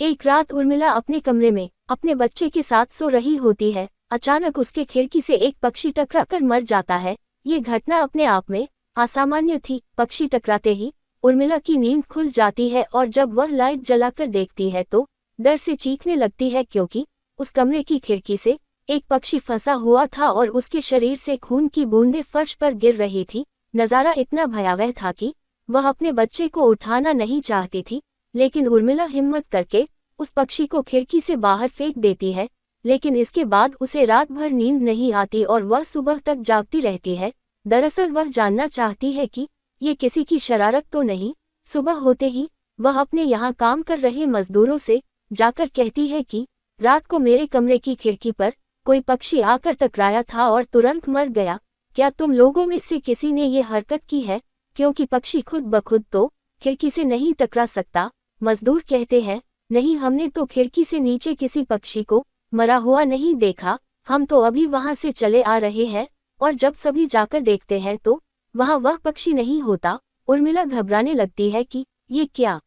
एक रात उर्मिला अपने कमरे में अपने बच्चे के साथ सो रही होती है। अचानक उसके खिड़की से एक पक्षी टकरा कर मर जाता है। ये घटना अपने आप में असामान्य थी। पक्षी टकराते ही उर्मिला की नींद खुल जाती है और जब वह लाइट जलाकर देखती है तो डर से चीखने लगती है, क्योंकि उस कमरे की खिड़की से एक पक्षी फंसा हुआ था और उसके शरीर से खून की बूंदें फर्श पर गिर रही थी। नज़ारा इतना भयावह था कि वह अपने बच्चे को उठाना नहीं चाहती थी, लेकिन उर्मिला हिम्मत करके उस पक्षी को खिड़की से बाहर फेंक देती है। लेकिन इसके बाद उसे रात भर नींद नहीं आती और वह सुबह तक जागती रहती है। दरअसल वह जानना चाहती है कि ये किसी की शरारत तो नहीं। सुबह होते ही वह अपने यहाँ काम कर रहे मजदूरों से जाकर कहती है कि रात को मेरे कमरे की खिड़की पर कोई पक्षी आकर टकराया था और तुरंत मर गया। क्या तुम लोगों में से किसी ने ये हरकत की है? क्योंकि पक्षी खुद ब खुद तो खिड़की से नहीं टकरा सकता। मजदूर कहते हैं, नहीं, हमने तो खिड़की से नीचे किसी पक्षी को मरा हुआ नहीं देखा। हम तो अभी वहां से चले आ रहे हैं और जब सभी जाकर देखते हैं तो वहां वह पक्षी नहीं होता। उर्मिला घबराने लगती है कि ये क्या,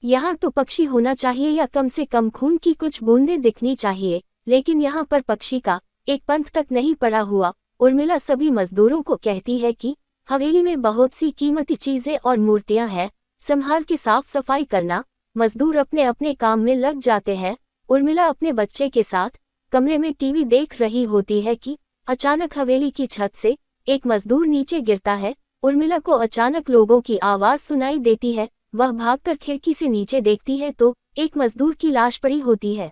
यहाँ तो पक्षी होना चाहिए या कम से कम खून की कुछ बूंदें दिखनी चाहिए, लेकिन यहाँ पर पक्षी का एक पंख तक नहीं पड़ा हुआ। उर्मिला सभी मजदूरों को कहती है कि हवेली में बहुत सी कीमती चीजें और मूर्तियां हैं, संभाल के साफ सफाई करना। मजदूर अपने अपने काम में लग जाते हैं। उर्मिला अपने बच्चे के साथ कमरे में टीवी देख रही होती है कि अचानक हवेली की छत से एक मजदूर नीचे गिरता है। उर्मिला को अचानक लोगों की आवाज सुनाई देती है। वह भागकर खिड़की से नीचे देखती है तो एक मजदूर की लाश पड़ी होती है।